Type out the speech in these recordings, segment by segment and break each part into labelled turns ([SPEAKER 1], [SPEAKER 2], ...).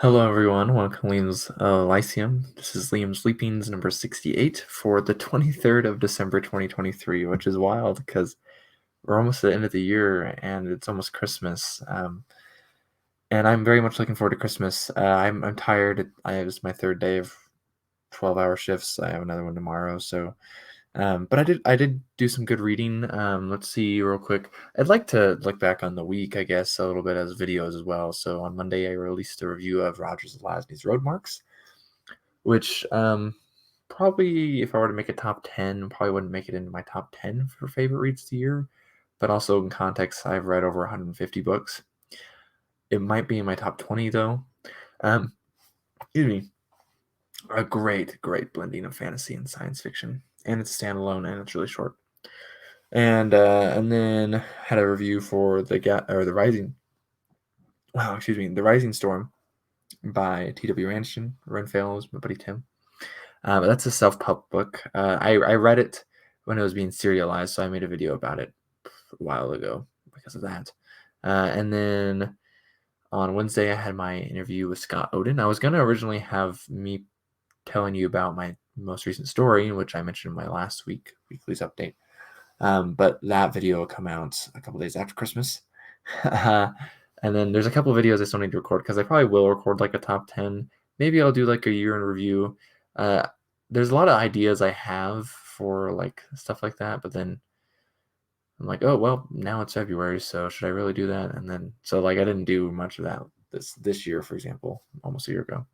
[SPEAKER 1] Hello, everyone. Welcome to Liam's Lyceum. This is Liam's Leapings number 68 for the 23rd of December 2023, which is wild because we're almost at the end of the year and it's almost Christmas. And I'm very much looking forward to Christmas. I'm tired. It's my third day of 12-hour shifts. I have another one tomorrow. But I did do some good reading. Let's see real quick. I'd like to look back on the week, I guess, a little bit as videos as well. So on Monday, I released a review of Rogers and Lasney's Roadmarks, which probably if I were to make a top 10, probably wouldn't make it into my top 10 for favorite reads of the year. But also in context, I've read over 150 books. It might be in my top 20 though. Um, Excuse me. A great blending of fantasy and science fiction, and it's standalone and it's really short. And then had a review for the Rising. Wow, excuse me, The Rising Storm by T.W. Renfellow's my buddy Tim. But that's a self-pub book. I read it when it was being serialized, so I made a video about it a while ago because of that. And then on Wednesday, I had my interview with Scott Odin. I was going to originally have me telling you about my most recent story, which I mentioned in my last weekly's update. But that video will come out a couple days after Christmas. And then there's a couple videos I still need to record because I probably will record like a top 10. Maybe I'll do like a year in review. There's a lot of ideas I have for like stuff like that, but then I'm like, oh well, now it's February, so should I really do that? And then so like I didn't do much of that this year, for example, almost a year ago.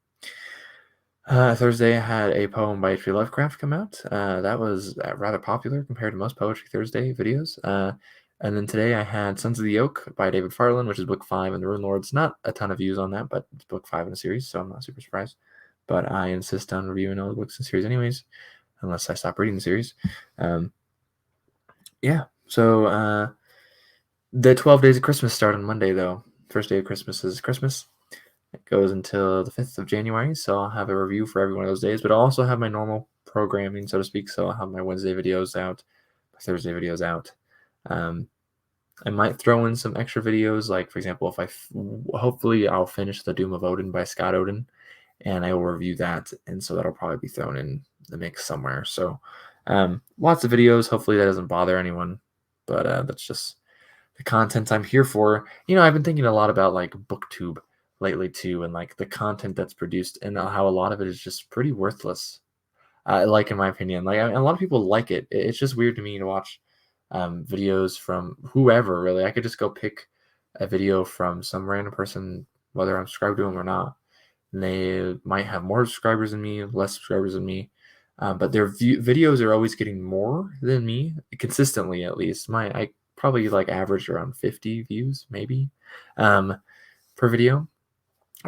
[SPEAKER 1] Thursday, I had a poem by H.P. Lovecraft come out. That was rather popular compared to most Poetry Thursday videos. And then today, I had Sons of the Oak by David Farland, which is book 5 in the Rune Lords. Not a ton of views on that, but it's book 5 in the series, so I'm not super surprised. But I insist on reviewing all the books in the series, anyways, unless I stop reading the series. Yeah, so the 12 Days of Christmas start on Monday, though. First day of Christmas is Christmas. It goes until the 5th of January, so I'll have a review for every one of those days, but I'll also have my normal programming, so to speak, so I'll have my Wednesday videos out, my Thursday videos out. I might throw in some extra videos, like, for example, hopefully I'll finish The Doom of Odin by Scott Odin, and I will review that, and so that'll probably be thrown in the mix somewhere. So lots of videos. Hopefully that doesn't bother anyone, but that's just the content I'm here for. I've been thinking a lot about like booktube lately too, and like the content that's produced and how a lot of it is just pretty worthless. Like in my opinion, like a lot of people like it. It's just weird to me to watch videos from whoever. Really, I could just go pick a video from some random person, whether I'm subscribed to them or not. And they might have more subscribers than me, less subscribers than me. But their videos are always getting more than me, consistently at least. I probably like average around 50 views, maybe, per video.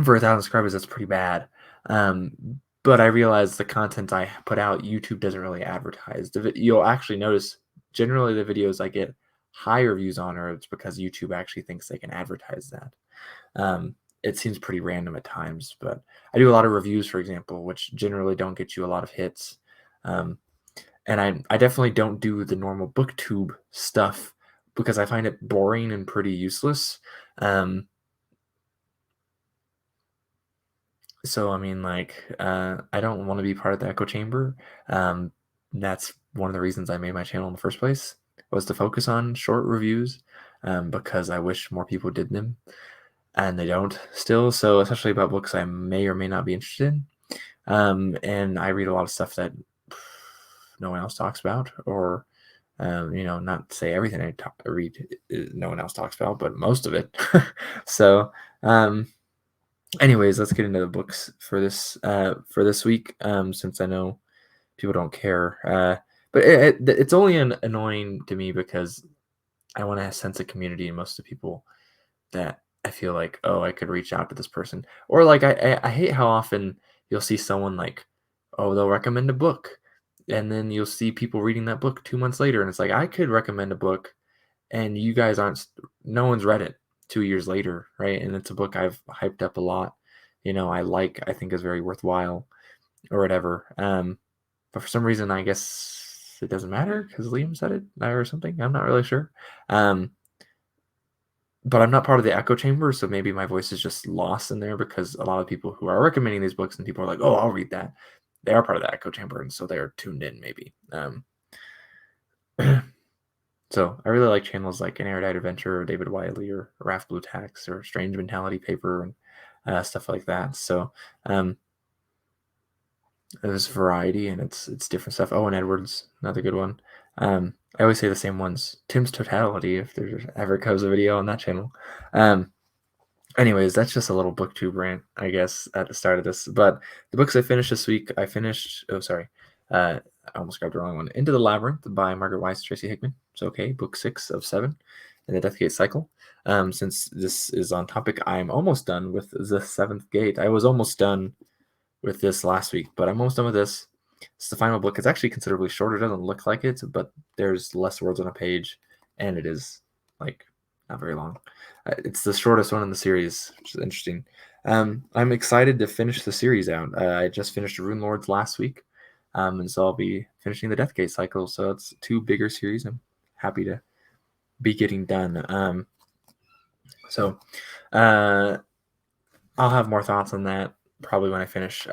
[SPEAKER 1] For 1,000 subscribers, that's pretty bad. But I realize the content I put out, YouTube doesn't really advertise. You'll actually notice generally the videos I get higher views on are it's because YouTube actually thinks they can advertise that. It seems pretty random at times, but I do a lot of reviews, for example, which generally don't get you a lot of hits. And I definitely don't do the normal booktube stuff because I find it boring and pretty useless. So I mean, like, I don't want to be part of the echo chamber. That's one of the reasons I made my channel in the first place was to focus on short reviews, because I wish more people did them, and they don't still. So especially about books I may or may not be interested in. And I read a lot of stuff that no one else talks about, or not to say everything I read, no one else talks about, but most of it. So. Anyways, let's get into the books for this week, since I know people don't care. But it's only annoying to me because I want to sense a community in most of the people that I feel like, oh, I could reach out to this person. Or like I hate how often you'll see someone like, oh, they'll recommend a book, and then you'll see people reading that book 2 months later, and it's like I could recommend a book, and you guys aren't. No one's read it 2 years later, right? And it's a book I've hyped up a lot. I think is very worthwhile or whatever. But for some reason, I guess it doesn't matter because Liam said it or something. I'm not really sure. Um, but I'm not part of the echo chamber, so maybe my voice is just lost in there because a lot of people who are recommending these books and people are like, "Oh, I'll read that." They are part of the echo chamber, and so they're tuned in maybe. So I really like channels like An Erudite Adventure or David Wiley or Raph Blue Tax or Strange Mentality Paper and stuff like that. So um, there's variety and it's different stuff. Owen Edwards, another good one. I always say the same ones. Tim's Totality, if there ever comes a video on that channel. Um, Anyways, that's just a little booktube rant, I guess, at the start of this. But the books I finished this week, oh, sorry. I almost grabbed the wrong one. Into the Labyrinth by Margaret Weiss, Tracy Hickman. It's okay, book 6 of 7 in the Death Gate cycle. Since this is on topic, I'm almost done with the 7th gate. I was almost done with this last week, but I'm almost done with this. It's the final book. It's actually considerably shorter. It doesn't look like it, but there's less words on a page, and it is like not very long. It's the shortest one in the series, which is interesting. I'm excited to finish the series out. I just finished Rune Lords last week, and so I'll be finishing the Deathgate cycle. So it's 2 bigger series. I'm happy to be getting done. So I'll have more thoughts on that probably when I finish.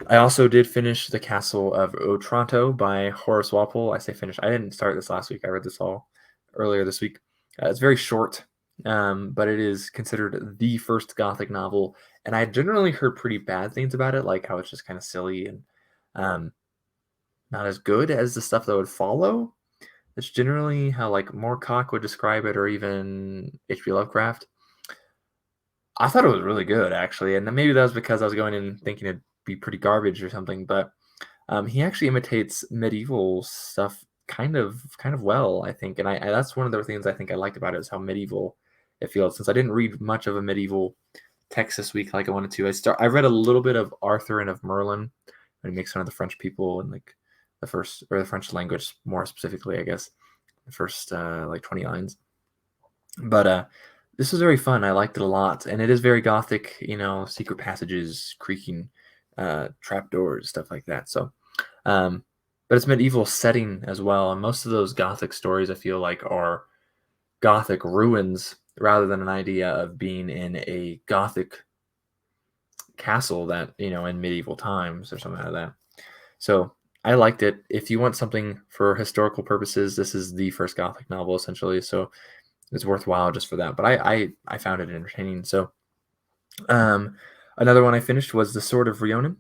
[SPEAKER 1] I also did finish The Castle of Otranto by Horace Walpole. I say finish. I didn't start this last week. I read this all earlier this week. It's very short, but it is considered the first Gothic novel. And I generally heard pretty bad things about it, like how it's just kind of silly and not as good as the stuff that would follow. That's generally how like Moorcock would describe it, or even H.P. Lovecraft. I thought it was really good, actually, and maybe that was because I was going in thinking it'd be pretty garbage or something. But he actually imitates medieval stuff kind of well, I think, and I that's one of the things I think I liked about it is how medieval it feels. Since I didn't read much of a medieval text this week like I wanted to, I read a little bit of Arthur and of Merlin, and it makes fun of the French people and like the French language more specifically, I guess, the first like 20 lines. But this was very fun. I liked it a lot, and it is very gothic. Secret passages, creaking, trapdoors, stuff like that. So, but it's medieval setting as well, and most of those gothic stories I feel like are gothic ruins rather than an idea of being in a gothic castle that in medieval times or something like that. So I liked it. If you want something for historical purposes, this is the first gothic novel essentially. So it's worthwhile just for that. But I found it entertaining. So another one I finished was The Sword of Rhiannon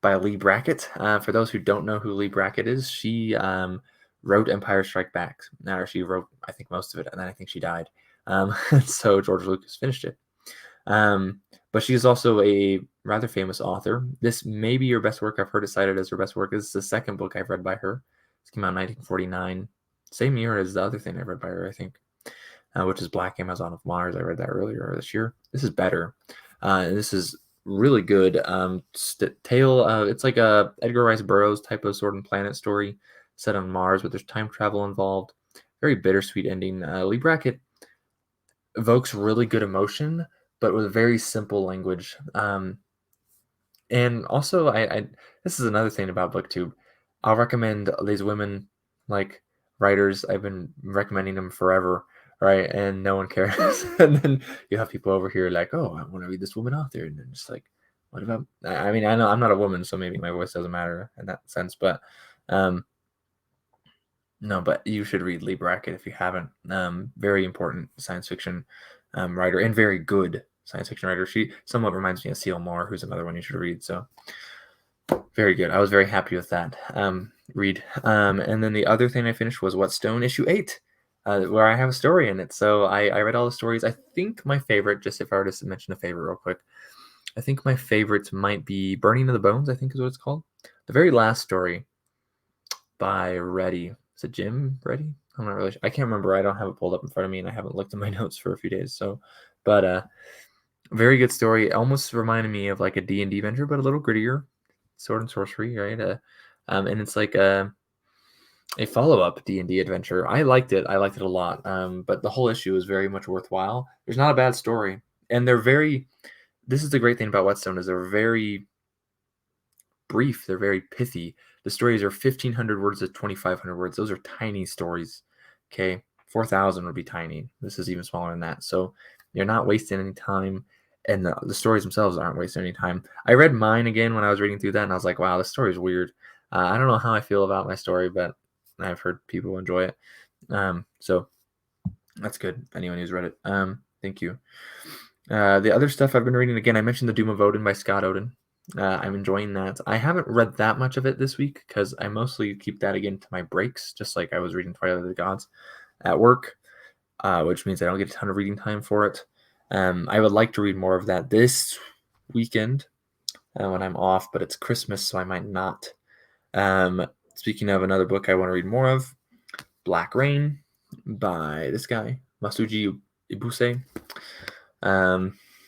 [SPEAKER 1] by Lee Brackett. For those who don't know who Lee Brackett is, she wrote Empire Strike Back. Now she wrote, I think, most of it, and then I think she died. So George Lucas finished it. But she's also a rather famous author. This may be her best work. I've heard it cited as her best work. This is the second book I've read by her. This came out in 1949, same year as the other thing I read by her, I think, which is Black Amazon of Mars. I read that earlier this year. This is better. This is really good. Tale. It's like a Edgar Rice Burroughs type of Sword and Planet story set on Mars, but there's time travel involved. Very bittersweet ending. Lee Brackett evokes really good emotion, but with very simple language. And also, I this is another thing about BookTube. I'll recommend these women like writers. I've been recommending them forever, right? And no one cares. And then you have people over here like, oh, I want to read this woman author, and then just like, what about? I mean, I know I'm not a woman, so maybe my voice doesn't matter in that sense, but no, but you should read Lee Brackett if you haven't. Very important science fiction writer and very good science fiction writer. She somewhat reminds me of C.L. Moore, who's another one you should read. So very good. I was very happy with that read. And then the other thing I finished was Whetstone issue 8, where I have a story in it. So I read all the stories. I think my favorite, just if I were to mention a favorite real quick, I think my favorite might be Burning of the Bones, I think is what it's called. The very last story by Reddy. Is it Jim Reddy? I'm not really sure. I can't remember. I don't have it pulled up in front of me, and I haven't looked at my notes for a few days. So, but very good story. It almost reminded me of like a D&D adventure, but a little grittier. Sword and sorcery, right? And it's like a follow-up D&D adventure. I liked it. I liked it a lot. But the whole issue is very much worthwhile. There's not a bad story, and they're very. This is the great thing about Whetstone is they're very brief. They're very pithy. The stories are 1,500 words to 2,500 words. Those are tiny stories. Okay, 4,000 would be tiny. This is even smaller than that. So you're not wasting any time, and the stories themselves aren't wasting any time. I read mine again when I was reading through that, and I was like, wow, this story is weird. I don't know how I feel about my story, but I've heard people enjoy it. So that's good. Anyone who's read it. Thank you. The other stuff I've been reading, again, I mentioned The Doom of Odin by Scott Odin. I'm enjoying that. I haven't read that much of it this week because I mostly keep that again to my breaks, just like I was reading Twilight of the Gods at work, which means I don't get a ton of reading time for it. I would like to read more of that this weekend when I'm off, but it's Christmas, so I might not. Speaking of another book I want to read more of, Black Rain by this guy, Masuji Ibuse.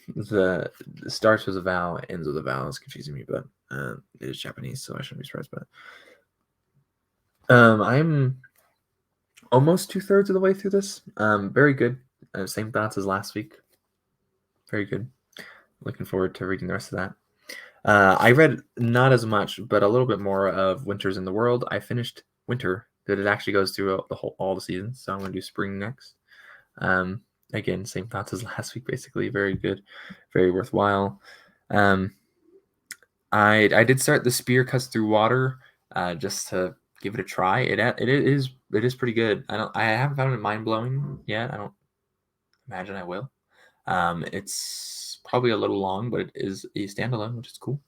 [SPEAKER 1] The starts with a vowel, ends with a vowel. It's confusing me, but it is Japanese, so I shouldn't be surprised by it. I'm almost 2/3 of the way through this. Very good. Same thoughts as last week. Very good. Looking forward to reading the rest of that. I read not as much, but a little bit more of Winters in the World. I finished Winter, but it actually goes through all the seasons, so I'm going to do Spring next. Again, same thoughts as last week, basically. Very good, very worthwhile. I did start The Spear Cuts Through Water just to give it a try. It is pretty good. I haven't found it mind blowing yet. I don't imagine I will. It's probably a little long, but it is a standalone, which is cool.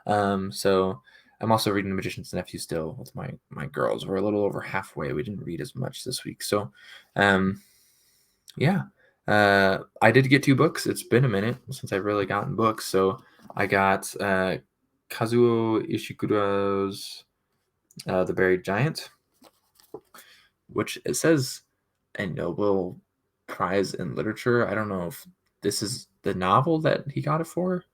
[SPEAKER 1] So I'm also reading The Magician's Nephew still with my girls. We're a little over halfway. We didn't read as much this week, so yeah. I did get 2 books. It's been a minute since I've really gotten books, so I got Kazuo Ishiguro's The Buried Giant, which it says a Nobel Prize in Literature. I don't know if this is the novel that he got it for.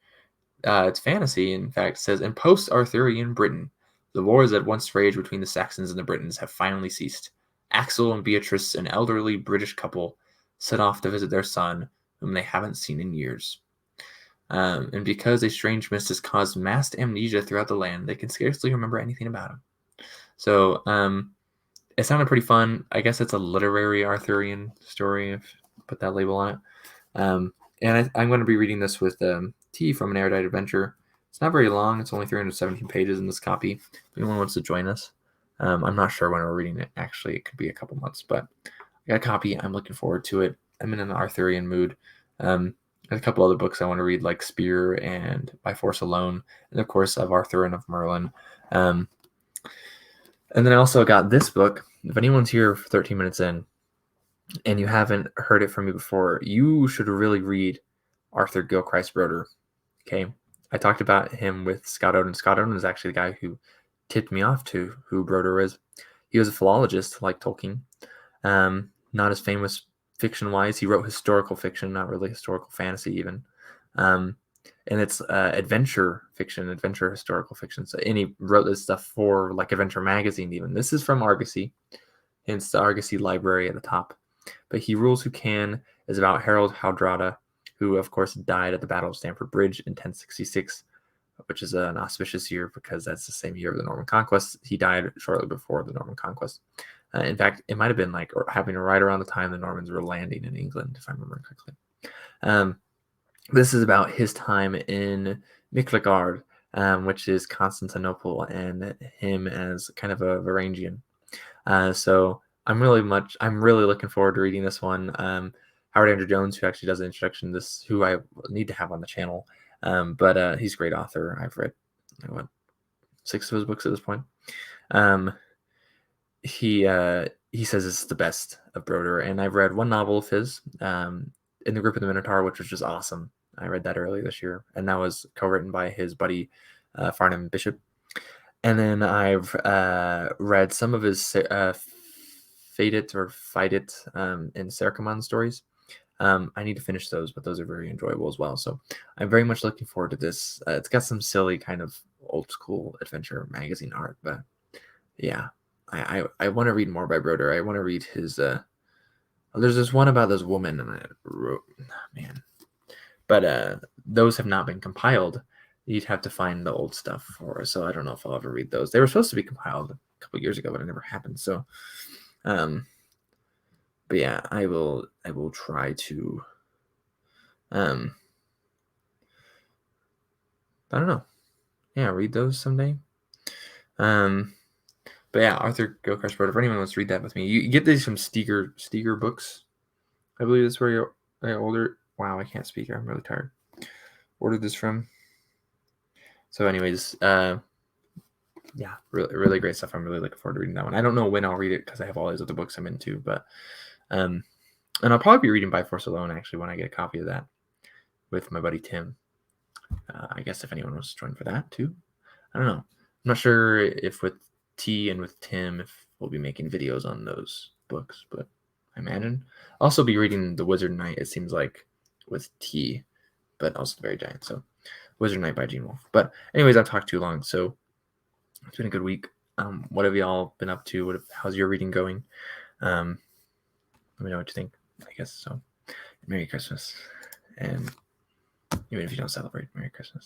[SPEAKER 1] It's fantasy. In fact, it says, in post-Arthurian Britain, the wars that once raged between the Saxons and the Britons have finally ceased. Axel and Beatrice, an elderly British couple, set off to visit their son, whom they haven't seen in years. And because a strange mist has caused mass amnesia throughout the land, they can scarcely remember anything about him. So it sounded pretty fun. I guess it's a literary Arthurian story, if I put that label on it. And I'm going to be reading this with T from An Erudite Adventure. It's not very long. It's only 317 pages in this copy. If anyone wants to join us, I'm not sure when we're reading it. Actually, it could be a couple months, but I got a copy. I'm looking forward to it. I'm in an Arthurian mood. There's a couple other books I want to read, like Spear and By Force Alone, and of course of Arthur and of Merlin. And then I also got this book. If anyone's here for 13 minutes in and you haven't heard it from me before, you should really read Arthur Gilchrist Broder. Okay, I talked about him with Scott Odin. Scott Odin is actually the guy who tipped me off to who Broder is. He was a philologist like Tolkien. Not as famous fiction-wise. He wrote historical fiction, not really historical fantasy even. And it's adventure fiction, adventure historical fiction. So, and he wrote this stuff for like Adventure Magazine even. This is from Argosy, hence the Argosy library at the top. But He Rules Who Can is about Harold Hardrada, who of course died at the Battle of Stamford Bridge in 1066, which is an auspicious year because that's the same year of the Norman Conquest. He died shortly before the Norman Conquest. In fact, it might have been like happening right around the time the Normans were landing in England, if I remember correctly. This is about his time in Miklagard, which is Constantinople, and him as kind of a Varangian. So I'm really looking forward to reading this one. Howard Andrew Jones, who actually does the introduction to this, who I need to have on the channel, but he's a great author. I've read 6 of his books at this point. He says it's the best of Broder, and I've read 1 novel of his, In the Grip of the Minotaur, which was just awesome. I read that earlier this year, and that was co-written by his buddy Farnham Bishop. And then I've read some of his Fade It and Sercomon stories. I need to finish those, but those are very enjoyable as well. So I'm very much looking forward to this. It's got some silly kind of old school adventure magazine art, but yeah, I want to read more by Broder. I want to read his. There's this one about this woman, and I wrote, man, but those have not been compiled. You'd have to find the old stuff for. So I don't know if I'll ever read those. They were supposed to be compiled a couple years ago, but it never happened. So, But yeah, I will try to I don't know. Yeah, read those someday. But yeah, Arthur Gilchrist wrote. If anyone wants to read that with me, you get these from Steger Books. I believe that's where I ordered. Wow, I can't speak. I'm really tired. Ordered this from. So, anyways, yeah, really great stuff. I'm really looking forward to reading that one. I don't know when I'll read it because I have all these other books I'm into, but and I'll probably be reading By Force Alone actually when I get a copy of that with my buddy Tim. I guess if anyone wants to join for that too. I don't know. I'm not sure if with T and with Tim if we'll be making videos on those books, but I imagine I'll also be reading The Wizard Knight. It seems like with T, but also The Very Giant. So Wizard Knight by Gene Wolfe. But anyways, I've talked too long, so it's been a good week. What have y'all been up to? How's your reading going? Let me know what you think. I guess so. Merry Christmas, and even if you don't celebrate, Merry Christmas.